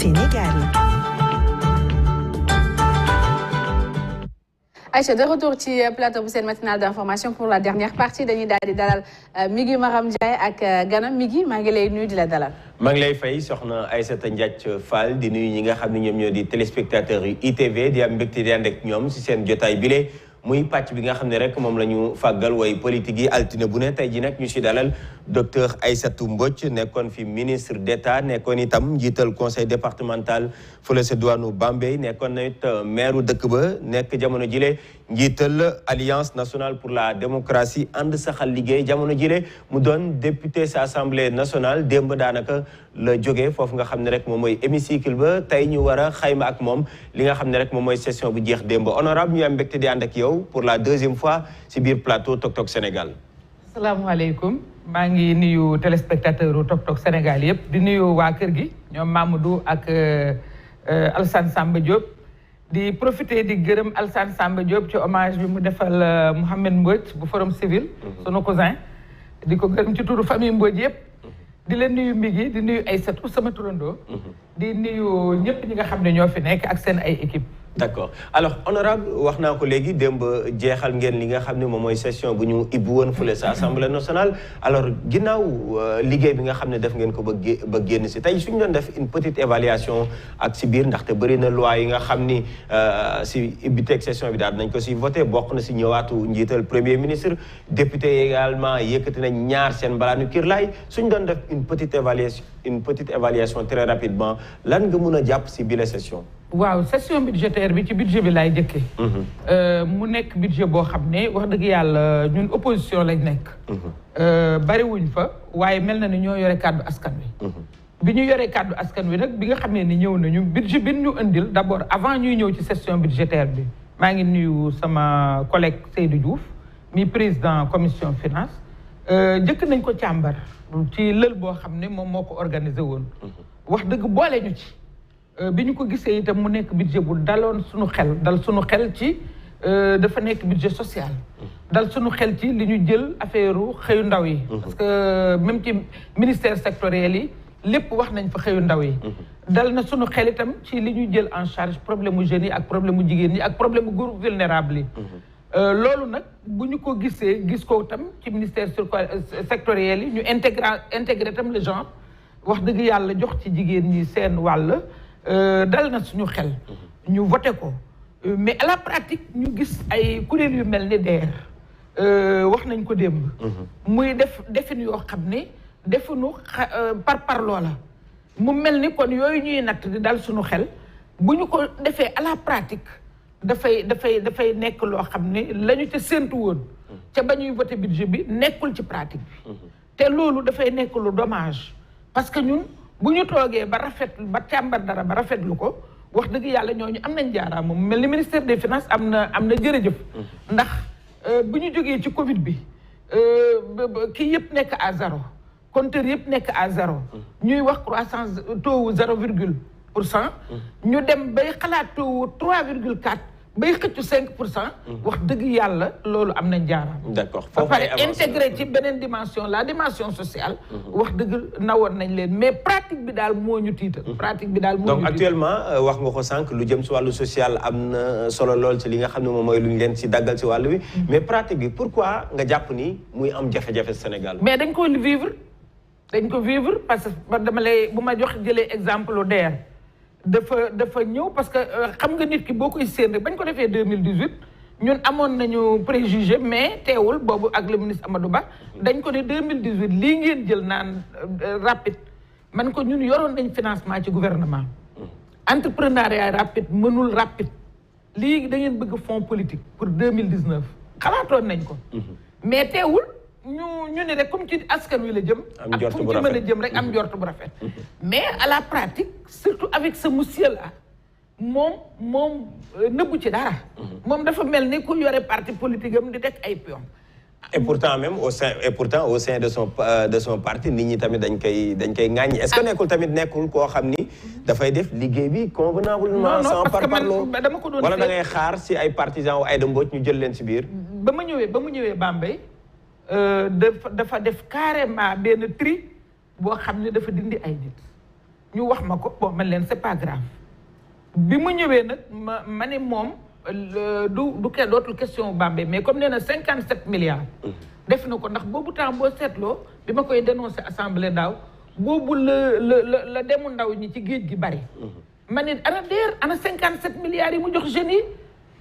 Sénégal. Aïcha, de retour ci plateau bu seen matinale d'information pour la dernière partie dañuy daal di dalal Migui Maram Ndiaye ak ganam Migui maa ngi lay nuyu di la dalal. maa ngi lay fay soxna Aïssata Ndiaye Fall di nuyu ñi nga xam ne ñoom ñoo di téléspectateurs yu ITV di am mbégte di ànd ak ñoom si seen jotaay bile muy pàcc bi nga xam ne rek moom la ñu fàggal way politique yi altine bu ne tey ji nag ñu si dalal docteur Aïssatou Mbodj nekkoon fi ministre d'État nekkoon itam njiital conseil départemental fële sa diwaanu Bambey nekkoon na it maire dëkk ba nekk jamono jile njiital alliance nationale pour la démocratie ànd saxal liggéey jamono jile mu doon député sa assemblée nationale démb daanaka la jógee foofu nga xam ne rek moom mooy hémicycle ba tey ñu war a xayma ak moom li nga xam ne rek moom mooy session bu jeex démb honorable ñu am mbégte di ànd ak yow pour la deuxième fois si biir plateau Tok Tok Sénégal. asalaamaaleykum maa ngi nuyu téléspectateur Tok Tok Sénégal yëpp di nuyu waa kër gi ñoom Mamadou ak Alassane Samba Diop di profiter di gërëm Alassane Samba Diop ci hommage bi mu defal Mouhamed Mbodj bu Forum Civil sunu cousin di ko gërëm ci turu famille Mbodj yëpp di leen nuyu Migui di nuyu Aïssatou sama turandoo di nuyu ñëpp ñi nga xam ne ñoo fi nekk ak seen ay équipe d'accord alors honorable wax naa ko léegi démb jeexal ngeen li nga xam ne moom mooy session bu ñu ibbu woon fële sa assemblée nationale alors ginnaaw liggéey bi nga xam ne def ngeen ko ba génn si tey suñu doon def une petite évaluation ak si biir ndaxte bëri na loi yi nga xam ni si ibbiteeg session bi daal nañ ko si voté bokk na si ñëwaatu njiital premier ministre député également yëkkati nañ ñaar seen balaanu kirlaay suñu doon def une petite évaluation très rapidement lan nga mun a jàpp si bile session. waaw session budgétaire bi ci budget bi laay jëkkee mu nekk budget boo xam ne wax dëgg yàlla ñun opposition lañ nekk bariwuñ fa waaye mel na ni ñoo yore kàddu askan wi bi ñu yoree kàddu askan wi nag bi nga xamee ni ñëw nañu budget bi ñu indil d'abord avant ñuy ñëw ci session budgétaire bi maa ngi nuyu sama collègue Seydou Diouf mi président commission finance jëkk nañ ko càmbar ci lël boo xam ne moom moo ko organisé woon wax dëgg boole ñu ci bi ñu ko gisee itam mu nekk budget bu daloon suñu xel dal suñu xel ci dafa nekk budget social dal suñu xel ci li ñu jël affaire xëyu ndaw yi parce que même ci ministère sectoriel yi lépp wax nañ fa xëyu ndaw yi dal na suñu xel itam ci li ñu jël en charge problème mu jeunes yi ak problème mu jigéen ñi ak problème mu groupe vulnérable yi loolu nag bu ñu ko gisee gis ko itam ci ministère sectoriel yi ñu intégré itam le genre wax dëgg yàlla jox ci jigéen ñi seen wàll dal na suñu xel ñu voté ko mais à la pratique ñu gis ay kuréel yu mel ni DER wax nañ ko démb muy defin yoo xam ne definu par loola mu mel ni kon yooyu ñuy natt di dal suñu xel bu ñu ko defee à la pratique dafay nekk loo xam ne la ñu ca séentu woon ca ba ñuy voté budget bi nekkul ci pratique bi te loolu dafay nekk lu dommage parce que ñun bu ñu toogee ba ba càmbar dara ba rafetlu ko wax dëgg yàlla ñooñu am nañ jaaraama mu mel ni ministère des finances am na jërëjëf ndax bu ñu jógee ci Covid bi kii yëpp nekk à zéro compteur yëpp nekk à zéro ñuy wax croissance taux wu 0,% ñu dem bay xalaat taux wu 3,4 bay xëccu 5%. wax dëgg yàlla loolu am nañ jaaraam. d'accord ba pare intégré ci beneen dimension la dimension sociale. wax dëgg nawoon nañ leen mais pratique bi daal moo ñu tiital. pratique bi daal moo ñu tiital donc actuellement wax nga ko sànq lu jëm si wàllu social am na solo lool ci li nga xam ne moom mooy lu ñu leen si daggal si wàllu wi. mais pratique bi pourquoi nga jàpp ni muy am jafe-jafe Sénégal. mais dañ ko vivre parce que dama lay bu ma jëlee exemple DER. dafa ñëw parce que xam nga nit ki boo koy séen rek bañ ko defee 2018 ñun amoon nañu préjugé mais teewul boobu ak le ministre Amadou Ba dañ ko ne 2018 lii ngeen jël naan rapide man ko ñun yoroon nañ financement ci gouvernement entrepreneuriat rapide mënul rapide lii da ngeen bëgg fonds politique pour 2019 xalaatoon nañ ko mais teewul ñu ne rek comme ci askan wi la jëm ak fu mu ci mën a jëm rek am njort bu rafet mais à la pratique surtout avec ce monsieur là moom nëbbu ci dara moom dafa mel ni ku yore parti politique am di teg ay pion et pourtant même au sein de son parti nit ñi tamit dañ koy ŋàññi est-ce que nekkul koo xam ni dafay def liggéey bi convenablement sans parparloo dama ko doon wala da ngay xaar si ay partisans wu Aïda Mbodj ñu jël leen si biir ba mu ñëwee Bambey dafa def carrément benn tri boo xam ne dafa dindi ay nit ñu wax ma ko bon man leen c'est pas grave bi mu ñëwee nag ma ne moom du dootul question Bambey mais comme nee na 57 milliards. def na ko ndax boobu temps boo seetloo bi ma koy dénoncé assemblée daaw boobu la demu ndaw ñi ci géej gi bari. ma ne ana 57 milliards yi mu jox jeunes yi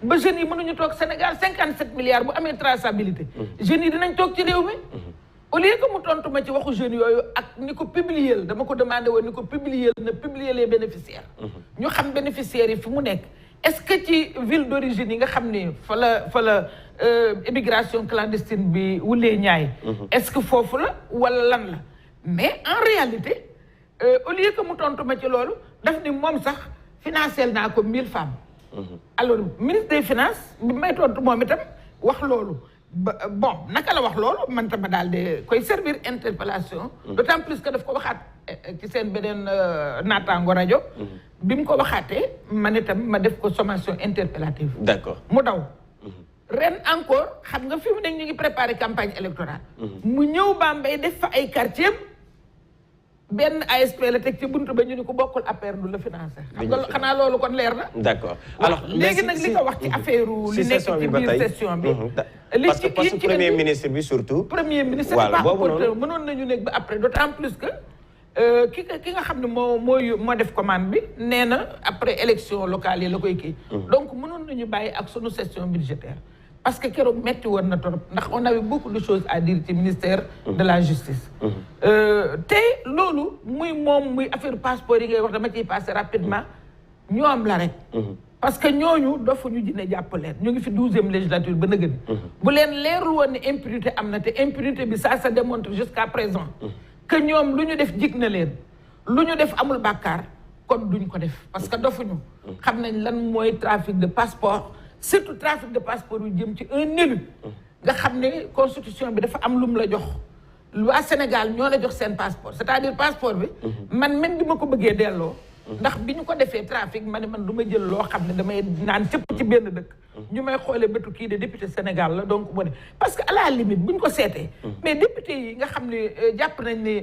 ba jeunes yi mënuñu toog Sénégal 57 milliards bu amee traçabilité. jeunes yi dinañ toog ci réew mi. au lieu que mu tontu ma ci waxu jeunes yooyu ak ni ko publier dama ko demandé woon ni ko publier na publier les bénéficiaires. ñu xam bénéficiaires yi fi mu nekk. est-ce que ci ville d'origine yi nga xam ne fa la immigration clandestine bi wulee ñaay. est-ce que foofu la wala lan la mais en réalité au lieu que mu tontu ma ci loolu daf ni moom sax financé naa ko 1000 femmes. alors ministre des finances bi may tontu moom itam wax loolu. bon naka la wax loolu man tama daal de koy servir interpellation d'autant plus que daf ko waxaat ci seen beneen naataango rajo bi mu ko waxaatee man itam ma def ko sommation interpellative d'accord mu daw ren encore xam nga fi mu nekk ñu ngi préparer campagne électorale mu ñëw Bambey def fa ay quartier benn ASP la teg ci buntu ba ñu ni ko bokkul APR du la financé xam nga xanaa loolu kon leer na d'accord alors léegi nag li nga wax ci affaire li nekk ci biir session bi parce que premier ministre bi surtout premier ministre c'est pas opportun mënoon nañu nekk ba après d'autant plus que ki nga xam ne moo def commande bi nee na après élection locale yi la koy kii donc mënoon nañu bàyyi ak sunu session budgétaire parce que keroog metti woon na trop ndax on avait beaucoup de choses à dire ci ministère de la justice te loolu muy moom muy affaire passeport yi ngay wax dama ciy passer rapidement ñoom la rek parce que ñooñu dofuñu dina jàpp leen ñu ngi fi 12e législature ba nëgën bu leen leerul woon ne impunité am na te impunité bi ça se démontre jusqu'à présent que ñoom lu ñu def jig na leen lu ñu def amul bàkkaar kon duñ ko def parce que dofuñu xam nañ lan mooy trafic de passeport surtout trafic de passeport yu jëm ci un élu nga xam ne constitution bi dafa am lu mu la jox waa Sénégal ñoo la jox seen passeport c'est-à-dire passeport bi man même bi ma ko bëggee delloo ndax bi ñu ko defee trafic ma ne man du ma jël loo xam ne damay naan cëpp ci benn dëkk ñu may xoolee bëtu kii de député Sénégal la donc mu ne parce que à la limite bu ñu ko seetee mais député yi nga xam ne jàpp nañ ne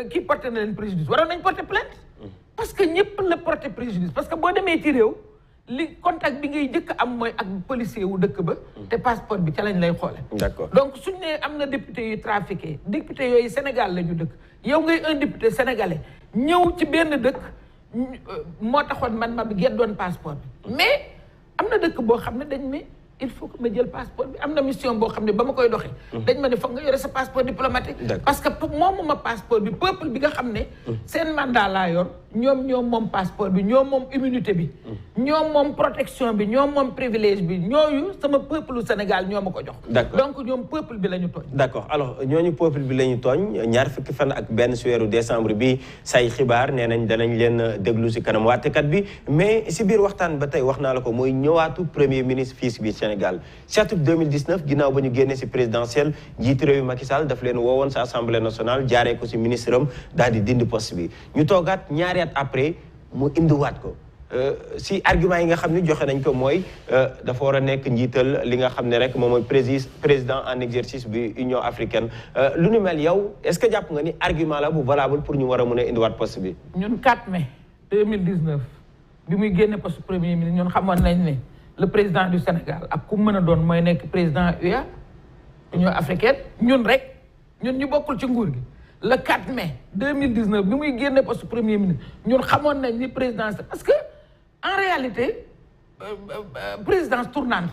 kii porté na leen préjudice waroon nañ porter plainte parce que ñëpp la porter préjudice parce que boo demee ci réew li contact bi ngay jëkk am mooy ak policier wu dëkk ba te passeport bi ca lañ lay xoole d'accord donc suñ ne am na député yu trafiqué député yooyu Sénégal la ñu dëkk yow ngay un député sénégalais ñëw ci benn dëkk moo taxoon man ma bi geddoon passeport bi mais am na dëkk boo xam ne dañ ne il faut que ma jël passeport bi am na mission boo xam ne ba ma koy doxee dañ ma ne foog nga yore sa passeport diplomatique parce que moomuma passeport bi peuple bi nga xam ne seen mandat laa yor ñoom moom passeport bi ñoom moom immunité bi ñoom moom protection bi ñoom moom privilège bi ñooyu sama peuple Sénégal ñoo ma ko jox donc ñoom peuple bi la ñu tooñ d'accord alors ñooñu peuple bi la ñu tooñ ñaar fukki fan ak benn si weeru décembre bi say xibaar nee nañ danañ leen déglu si kanam waatekat bi mais si biir waxtaan ba tey wax naa la ko mooy ñëwaatu premier ministre fii si biir Sénégal si atum 2019 ginnaaw ba ñu génnee si présidentielle njiitu réew mi Macky Sall daf leen woowoon sa assemblée nationale jaaree ko si ministre am daal di dindi poste bi ñu toogaat ñaari at après mu indiwaat ko si argument yi nga xam ne joxe nañ ko mooy dafa war a nekk njiital li nga xam ne rek moom mooy président en exercice bi Union africaine lu nu mel yow est-ce que jàpp nga ni argument la bu valable pour ñu war a mën a indiwaat poste bi. ñun 4 mai 2019 bi muy génne poste premier ministre ñun xamoon nañ ne le président du Sénégal ak ku mën a doon mooy nekk président UA Union africaine ñun rek ñun ñu bokkul ci nguur gi. le 4 mai 2019 bi muy génne poste premier ministre ñun xamoon nañ ni présidence parce que en réalité présidence tournante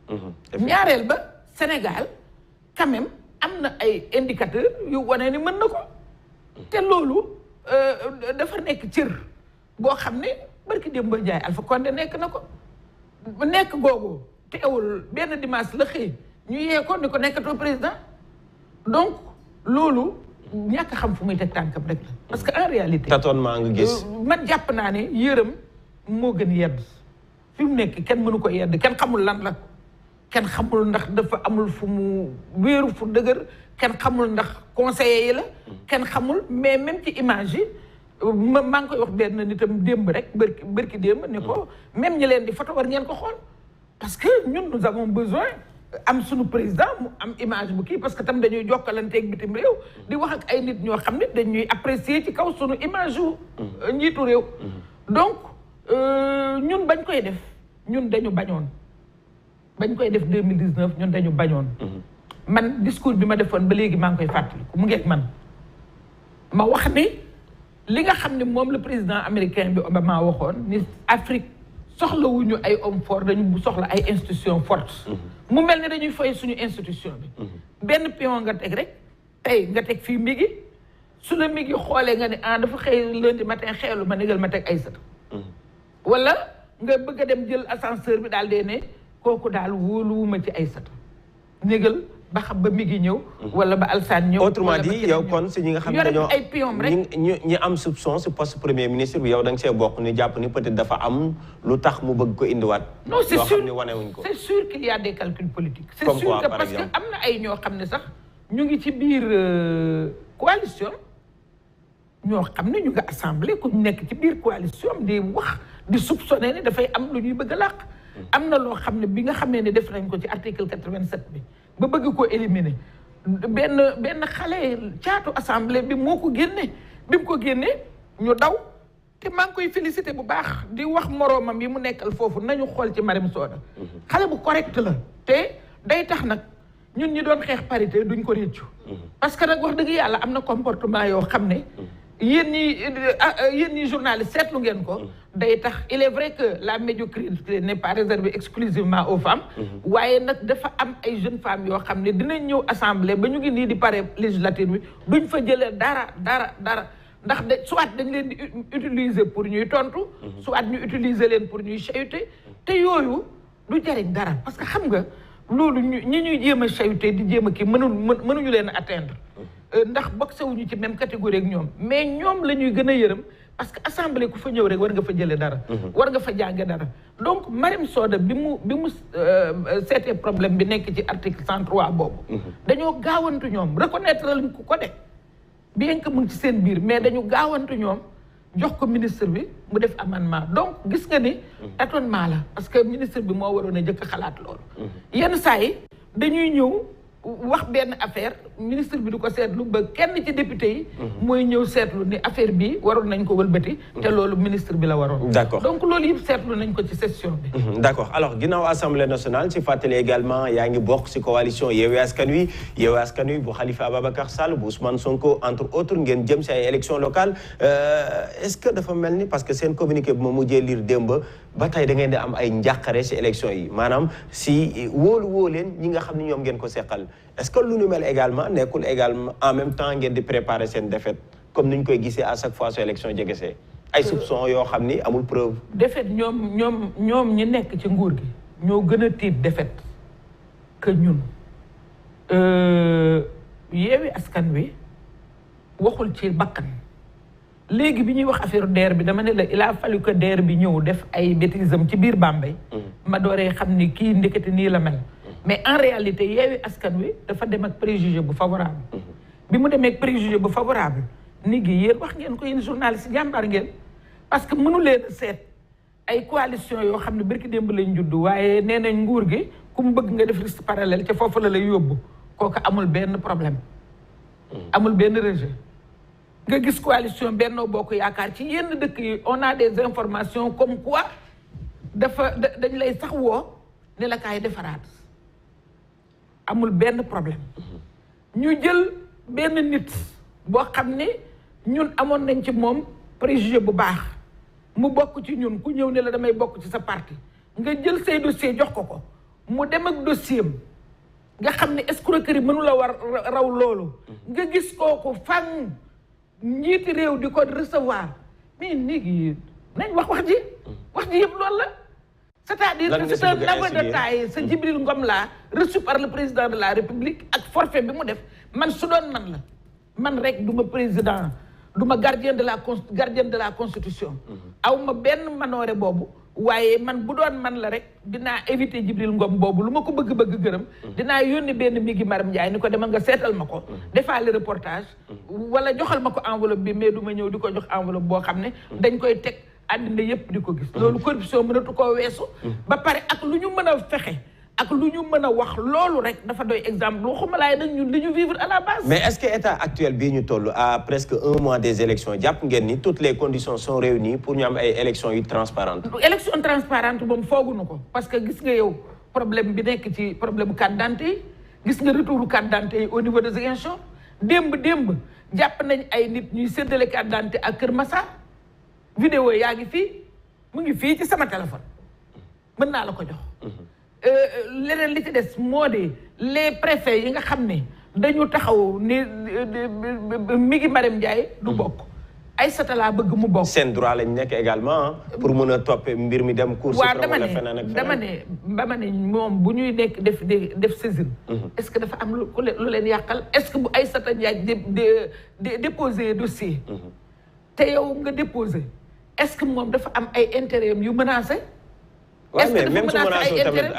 la ñaareel ba Sénégal quand même am na ay indicateurs yu wane ni mën na ko te loolu dafa nekk cër boo xam ne barki Demba Ndiaye Alpha Condé nekk na ko nekk googu teewul benn dimanche la xëy ñu yee ko ni ko nekkatoo président donc loolu ñàkk xam fu muy teg tànkam rek la parce que en réalité tâtonnement nga gis man jàpp naa ne yërëm moo gën yedd fi mu nekk kenn mënu ko yedd kenn xamul lan la kenn xamul ndax dafa amul fu mu wéeru fu dëgër kenn xamul ndax conseiller yi la kenn xamul mais même ci image yi maa ngi koy wax benn nitam démb rek bërki démb ne ko même ñi leen di photo war ngeen ko xool parce que ñun nous avons besoin am suñu président mu am image bu kii parce que tam dañuy jokkalanteeg bitim réew di wax ak ay nit ñoo xam ne dañuy apprécier ci kaw suñu image yu njiitu réew donc ñun bañ koy def ñun dañu bañoon bañ koy def 2019 ñun dañu bañoon man discours bi ma defoon ba léegi maa ngi koy fàttaliku mu ngeeg man ma wax ni li nga xam ne moom le président américain bi Obama waxoon ni Afrique soxlawuñu ay hommes forts dañu soxla ay institutions fortes mu mel ni dañuy fay suñu institution bi benn pion nga teg rek tey nga teg fii migi su la migi xoolee nga ne dafa xëy lundi matin xeelu ma négal ma teg ay sët wala nga bëgg a dem jël ascenseur bi daal dee ne kooku daal wóoluwuma ci ay sët négal ba xam ba mi ngi ñëw wala ba alsaan ñëw autrement dit yow kon si ñi nga xam ne dañoo ay pion rek ñi am soupçon si poste premier ministre bi yow da nga see bokk ni jàpp ni peut-être dafa am lu tax mu bëgg ko indiwaat non c'est sûr ne wanewuñ ko c'est sûr qu'il y a des calculs politiques c'est Comme sûr quoi, que par parce que exemple am na ay ñoo xam ne sax ñu ngi ci biir coalition ñoo xam ne ñu nga assemblée ku nekk ci biir coalition di wax di soupçonner ne dafay am lu ñuy bëgg a làq am na loo xam ne bi nga xamee ne def nañ ko ci article 87 bi ba bëgg koo éliminer benn xale caatu assemblée bi moo ko génne bi mu ko génne ñu daw te maa ngi koy félicité bu baax di wax moroomam yi mu nekkal foofu nañu xool ci Mariam Soda xale bu correct la te day tax nag ñun ñi doon xeex parité duñ ko réccu parce que nag wax dëgg yàlla am na comportement yoo xam ne yéen ñi journaliste seetlu ngeen ko day tax il est vrai que la médiocrité n'est pas réservée exclusivement aux femmes waaye nag dafa am ay jeunes femmes yoo xam ne dinañ ñëw assemblée ba ñu ngi nii di pare législature bi duñ fa jëlee dara ndax de soit dañ leen di utiliser pour ñuy tontu soit ñu utiliser leen pour ñuy chahuter te yooyu du jariñ dara parce que xam nga loolu ñi ñuy jéem a chahuter di jéem a kii mënuñu leen a atteindre ndax boxe wuñu ci même catégorie ak ñoom mais ñoom la ñuy gën a yërëm parce que assemblée ku fa ñëw rek war nga fa jëlee dara war nga fa jànge dara donc Mariam Soda bi mu seetee problème bi nekk ci article 103 boobu dañoo gaawantu ñoom reconnaître lañ ko de bien que mu ngi ci seen biir mais dañu gaawantu ñoom jox ko ministre bi mu def amendement donc gis nga ni tâtonnement la parce que ministre bi moo waroon a jëkk a xalaat loolu yenn saa yi dañuy ñëw wax benn affaire ministre bi du ko seetlu ba kenn ci député yi mooy ñëw seetlu ni affaire bi waroon nañ ko wëlbati te loolu ministre bi la waroon d'accord donc loolu yëpp seetlu nañ ko ci session bi d'accord alors ginnaaw assemblée nationale si fàttali également yaa ngi bokk si coalition Yewwi Askan Wi bu Khalifa Ababacar Sall bu Ousmane Sonko entre autres ngeen jëm si ay élections locales est-ce que dafa mel ni parce que seen communiqué bi ma mujjee lire démb ba tey da ngeen di am ay njàqare si élections yi maanaam si wóolu leen ñi nga xam ne ñoom ngeen ko seqal est-ce que lu nu mel également nekkul également en même temps ngeen di préparer seen défaite comme ni ñu koy gisee à chaque fois su élection jegesee ay soupçons yoo xam ni amul preuve. défaite ñoom ñi nekk ci nguur gi ñoo gën a tiit défaite que ñun Yewwi Askan Wi waxul ci bakkan léegi bi ñuy wax affaire DER bi dama ne la il a fallu que DER bi ñëw def ay bêtisam ci biir Bambey ma dooree xam ni kii ndekete nii la mel mais en réalité Yewwi Askan Wi dafa dem ak préjugé bu favorable bi mu demee ak préjugé bu favorable ni gi yéen wax ngeen ko yéen journaliste jàmbaar ngeen parce que mënu leen seet ay coalition yoo xam ne barki démb lañ judd waaye nee nañ nguur gi ku mu bëgg nga def liste parallèle ca foofu la lay yóbbu kooku amul benn problème amul benn rejet nga gis coalition Benno Bokk Yaakaar ci yenn dëkk yi on a des informations comme quoi dañ lay sax woo ne la kaay defaraat amul benn problème ñu jël benn nit boo xam ne ñun amoon nañ ci moom préjugé bu baax mu bokk ci ñun ku ñëw ne la damay bokk ci sa parti nga jël say dossier jox ko mu dem ak dossier am nga xam ne escroquerie mënu la war raw loolu nga gis kooku fan njiiti réew di ko recevoir mais léegi nañ wax ji yëpp loolu la c'est-à-dire que c'est un aveu de taille sa Djibril Ngom laa reçu par le président de la République ak forfait bi mu def man su doon man la man rek du ma président du ma gardien de la constitution aw ma benn manoore boobu waaye man bu doon man la rek dinaa éviter Djibril Ngom boobu lu ma ko bëgg gërëm dinaa yónni benn mi gi Maram Ndiaye ni ko demal nga seetal ma ko defaale reportage wala joxal ma ko enveloppe bi mais du ma ñëw di ko jox enveloppe boo xam ne dañ koy teg àddina yépp di ko gis loolu corruption mënatu koo weesu ba pare ak lu ñu mën a fexe ak lu ñu mën a wax loolu rek dafa doy exemple waxuma laay nag ñun li ñu vivre à la base. mais est-ce que état actuel bii ñu toll à presque 1 mois des élections jàpp ngeen ni toutes les conditions sont réunies pour ñu am ay élections yu transparentes. élection transparente moom fooguñu ko parce que gis nga yow problème bi nekk ci problème carte d'identité yi gis nga retouru carte d'identité yi au niveau de Ziguinchor démb jàpp nañ ay nit ñuy séddale carte d'identité ak Kër Massar vidéo yaa ngi fii mu ngi fii ci sama téléphone mën naa la ko jox. leneen li ci des moo di les préfets yi nga xam ne dañu taxaw ni mi ngi Marème Ndiaye du bokk Aïssata laa bëgg mu bokk. seen droit lañ nekk également pour mën a toppee mbir mi dem. cour suprême wala feneen ak feneen dama ne moom bu ñuy nekk def saisine. est-ce que dafa am lu leen yàqal est-ce que bu Aïssata Ndiaye déposer dossier. te yow nga déposer est-ce que moom dafa am ay intérêt yu menacé. est-ce que même su menacé tamit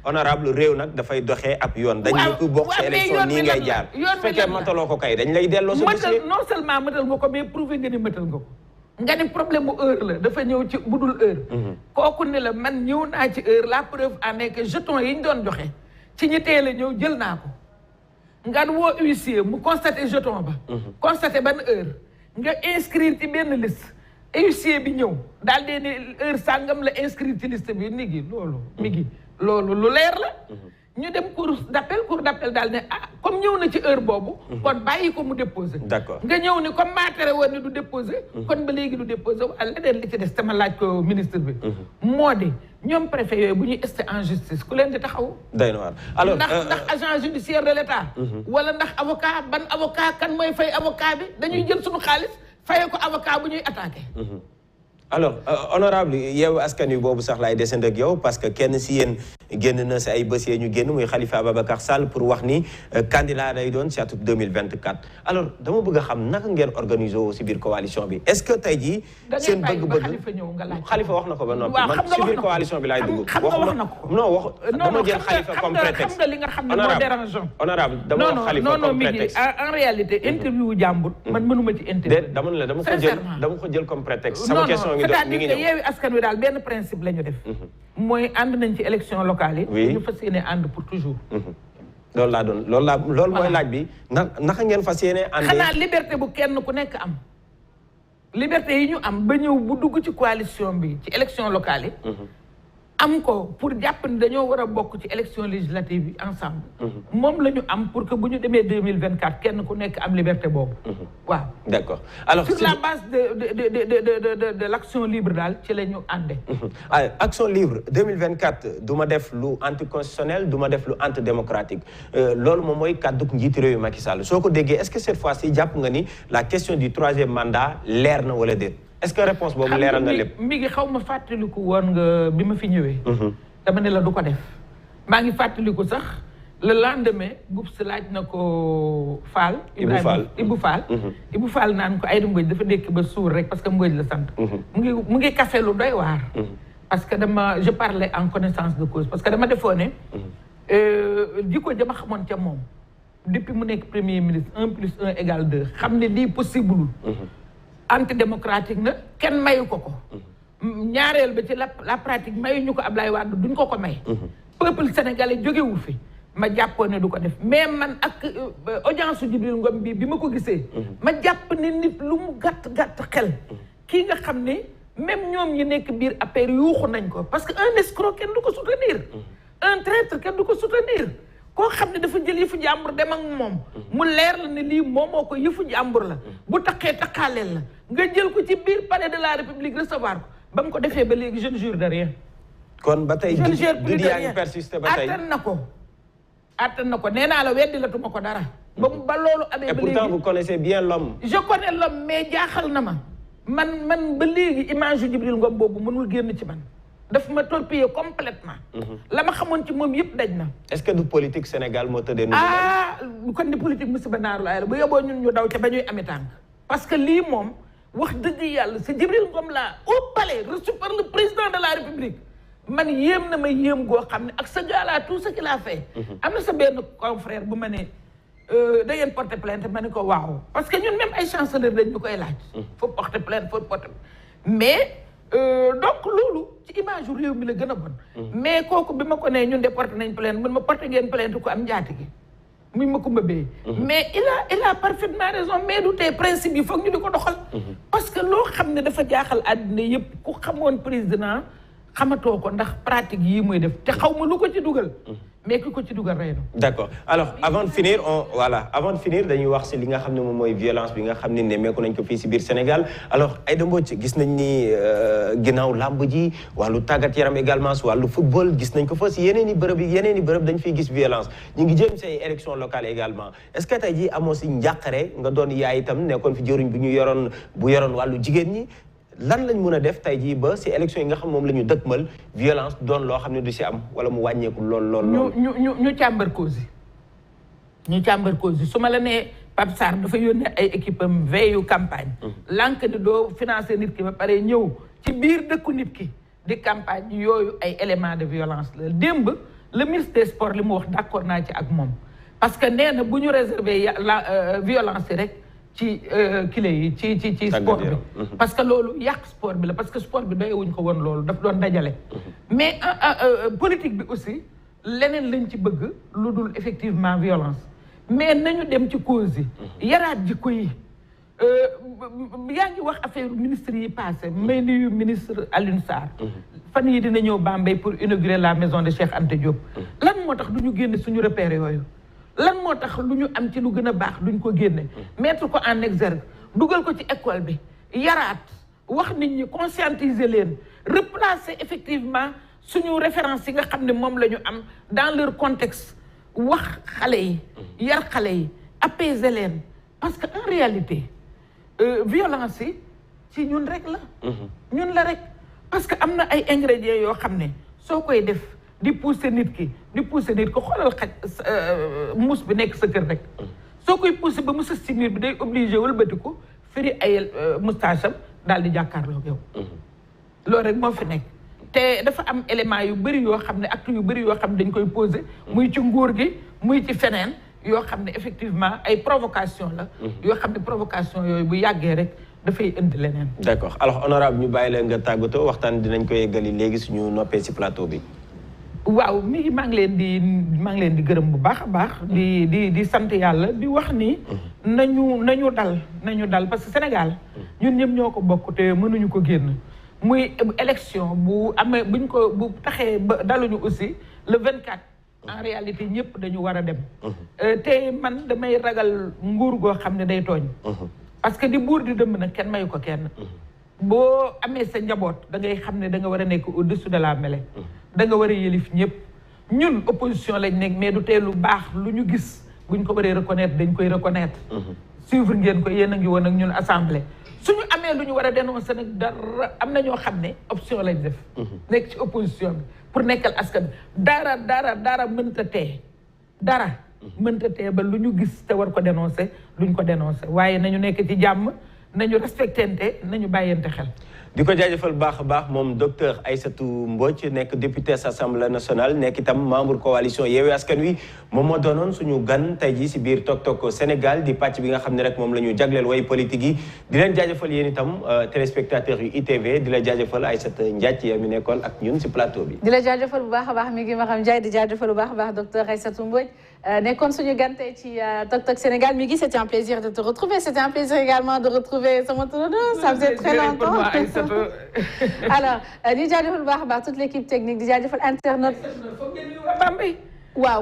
honorable réew nag dafay doxee ab yoon. dañu ko bokk ci élection nii ngay jaar. su fekkee mataloo ko kay dañ lay delloo sa dossier. non seulement matal nga ko mais prouvé nga ni matal nga ko. nga ni problème mu heure la dafa ñëw ci budul heure. kooku ne la man ñëw naa ci heure la preuve en est que jeton yi ñu doon joxe ci ñi teel a ñëw jël naa ko. nga woo huissier mu constaté jeton ba. constaté ban heure. nga inscrire ci benn liste. huissier bi ñëw daal dee ne heure sàngam la inscrire ci liste bi loolu lu leer la. ñu dem cour d'appel daal ne comme ñëw na ci heure boobu. kon bàyyi ko mu déposé. d'accord nga ñëw ni comme maa tere woon ni du déposé. kon ba léegi du déposé wala leneen li ci des sama laaj ko ministre bi. moo di ñoom préfet yooyu bu ñuy esté en justice ku leen di taxaw. day na waar alors ndax agent judiciaire de l'État. wala ndax avocat ban avocat kan mooy fay avocat bi dañuy jël suñu xaalis fayee ko avocat bu ñuy attaqué. alors honorable Yewwi Askan Wi boobu sax laay descend ak yow parce que kenn si yéen génn na si ay bés ñu génn muy Khalifa Ababacar Sall pour wax ni candidat day doon si atum 2024. alors dama bëgg a xam naka ngeen organiser wu si biir coalition bi est-ce que tey jii. seen bëgg-bëgg Khalifa wax na ko ba noppi. man si biir coalition bi laay dugg. dama jël Khalifa comme prétexte. xam nga li nga xam ne moo dérangeant. honorable dama wax Khalifa comme prétexte. en réalité interview jàmbur. man mënuma ci interview. dama ko jël comme prétexte. sama question c'est-à-dire que Yewwi Askan Wi daal benn principe la ñu def. mooy ànd nañ ci élection locale yi. ñu fas yéene ànd pour toujours. loolu mooy laaj bi naka ngeen fas yéene àndee. xanaa liberté bu kenn ku nekk am. liberté yi ñu am ba ñëw bu dugg ci coalition bi ci élection locale yi. am ko pour jàpp ni dañoo war a bokk ci élection législative yi ensemble. moom la ñu am pour que bu ñu demee 2024 kenn ku nekk am liberté boobu. waaw d'accord alors sur la base de l'action libre daal ci la ñu ànde. action libre 2024 du ma def lu anticonstitutionnel du ma def lu antidémocratique loolu moom mooy kàddug njiiti réew Macky Sall soo ko déggee est-ce que cette fois-ci jàpp nga ni la question du 3e mandat leer na wala déet. est-ce que réponse boobu leeral na lépp. mi ngi xaw ma fàttaliku woon nga bi ma fi ñëwee. dama ne la du ko def. maa ngi fàttaliku sax le lendemain Boubs laaj na ko Fall. Ibou Fall naan ko Aïda Mbodj dafa nekk ba suur rek parce que Mbodj la sant. mu ngi café lu doy waar. parce que je parlais en connaissance de cause parce que dama defoon ne. jikko dama xamoon ca moom. depuis mu nekk premier ministre 1 + 1 = 2 xam ne lii possible. antidémocratique na kenn mayu ko ñaareel ba ci la pratique mayuñu ko Ablaye Wade duñ ko may peuple sénégalais jógewu fi ma jàppoon ne du ko def mais man ak audience su Djibril Ngom bi ma ko gisee ma jàpp ne nit lu mu gàtt xel kii nga xam ne même ñoom ñi nekk biir affaire yuuxu nañ ko parce que un escroc kenn du ko soutenir un traître kenn du ko soutenir koo xam ne dafa jël yëfu jàmbur dem ak moom mu leer la ne lii moomoo ko yëfu jàmbur la bu taqee taqaaleel la nga jël ko ci biir palais de la république recevoir ko ba mu ko defee ba léegi je ne jure de rien. kon ba tey je ne jure plus de yaa rien ngi persister ba tey attan na ko nee naa la weddi la tuma ko dara. ba loolu amee ba léegi et pourtant vous connaissez bien l'homme. je connais l'homme mais jaaxal na ma man ba léegi image yu Djibril Ngom boobu mënul génn ci man. daf ma torpiller complètement la ma xamoon ci moom yëpp daj na. est-ce que du politique Sénégal moo tëddee. kon ni politique musiba naaru laay la bu yóbboo ñun ñu daw ca ba ñuy ami tànk parce que lii moom wax dëgg yàlla c'est Djibril Ngom là au palais reçu par le président de la République man yéem na ma yéem goo xam ne ak sa gars-là tout ce qu'il a fait. am na sa benn confrère bu ma ne da ngeen porter plainte ma ne ko waaw parce que ñun même ay chanceleur dañ ñu koy laaj. faut porter plainte mais donc loolu ci image réew mi la gën a bon. mais kooku bi ma ko nee ñun de porté nañ plainte man ma porté ngeen plainte ko am njaati gi muy ma kumba bee. mais il a parfaitement raison mais du tee principe yi foog ñu di ko doxal. parce que loo xam ne dafa jaaxal àddina yëpp ku xamoon président xamatoo ko ndax pratique yii muy def te xaw ma lu ko ci dugal. mais ki ko ci dugal rey na. d'accord alors avant de finir dañuy wax si li nga xam ne moom mooy violence bi nga xam ne nemmeeku nañ ko fii si biir Sénégal alors Aïda Mbodj gis nañ ni ginnaaw làmb ji wàllu tàggat yaram également si wàllu football gis nañ ko fa si yeneen i bërëb dañ fiy gis violence ñu ngi jëm say élections locales également est-ce que tey jii amoo si njàqare nga doon yaay itam nekkoon fi jëruñ bu yoroon wàllu jigéen ñi lan lañ mën a def tey jii ba si élection yi nga xam moom la ñu dëkkmal violence doon loo xam ne du si am wala mu wàññeeku lool. ñu càmbar cause yi su ma la nee Pape Sarr dafa yónnee ay équipe am veille campagne. lànk ni doo financer nit ki ba pare ñëw ci biir dëkku nit ki di campagne yooyu ay éléments de violence la démb le ministre des sports li mu wax d'accord naa ci ak moom parce que nee na bu ñu réserver la violence rek. ci kile yi ci sport bi parce que loolu yàq sport bi la parce que sport bi doyewuñ ko woon loolu daf doon dajale mais politique bi aussi leneen lañ ci bëgg lu dul effectivement violence mais nañu dem ci cause yi yaraat jikko yi yaa ngi wax affaire ministre yi passé may nuyu ministre Alioune Sarr fan yi dina ñëw Bambey pour inaugurer la maison de Cheikh Anta Diop lan moo tax du ñu génne suñu repères yooyu lan moo tax lu ñu am ci lu gën a baax duñ ko génne mettre ko en exergue dugal ko ci école bi yaraat wax nit ñi conscientiser leen replacer effectivement suñu référence yi nga xam ne moom la ñu am dans leur contexte wax xale yi yar xale yi apaiser leen parce que en réalité violence yi ci ñun rek la ñun la rek parce que am na ay ingrédients yoo xam ne soo koy def di pousser nit ki xoolal xaj muus bi nekk sa kër rek soo koy pousser ba mu sës ci miir bi day obligé wëlbati ko firi ay moustache am daal di jàkkaarloo yow loolu rek moo fi nekk te dafa am élément yu bëri yoo xam ne actes yu bëri yoo xam ne dañ koy poser muy ci nguur gi muy ci feneen yoo xam ne effectivement ay provocation la yoo xam ne provocation yooyu bu yàggee rek dafay indi leneen. d'accord alors honorable ñu bàyyi leen nga tàggatoo waxtaan dinañ ko yeggali léegi suñu noppee ci plateau bi. waaw mi maa ngi leen di gërëm bu baax a baax di sant yàlla di wax ni nañu dal parce que Sénégal ñun ñëpp ñoo ko bokk te mënuñu ko génn muy élection bu amee bu taxee ba daluñu aussi le 24 en réalité ñëpp dañu war a dem te man damay ragal nguur goo xam ne day tooñ parce que di buur di dëmb nag kenn mayu ko kenn boo amee sa njaboot da ngay xam ne da nga war a nekk au-dessus de la mêlée da nga war a yëlif ñëpp ñun opposition lañ nekk mais du tee lu baax lu ñu gis buñ ko waree reconnaître dañ koy reconnaître suivre ngeen ko yéen a ngi woon ak ñun assemblée suñu amee lu ñu war a dénoncer nag dara am na ñoo xam ne option lañ def nekk ci opposition bi pour nekkal askan bi dara mënta tee ba lu ñu gis te war ko dénoncer luñ ko dénoncer waaye nañu nekk ci jàmm nañu respectante nañu bàyyante xel di ko jaajëfal baax a baax moom docteur Aïssatou Mbodj nekk député sa assemblée nationale nekk itam membre coalition Yewwi Askan Wi moom moo doonoon suñu gan tey jii si biir Tok Tok Sénégal di pàcc bi nga xam ne rek moom la ñu jagleel way politique yi di leen jaajëfal yéen itam téléspectateurs yu ITV di la jaajëfal Aïssatou Ndiaye yow mi nekkoon ak ñun si plateau bi di la jaajëfal bu baax a baax mi ngi Maram Ndiaye di jaajëfal bu baax a baax docteur Aïssatou Mbodj nekkoon suñu gan tey ci Tok Tok Sénégal mi ngi c'était un plaisir de te retrouver c'était un plaisir également de retrouver sama turando ça faisait très longtemps alors di jaajëfal bu baax a baax toute l'équipe technique di jaajëfal internaute waaw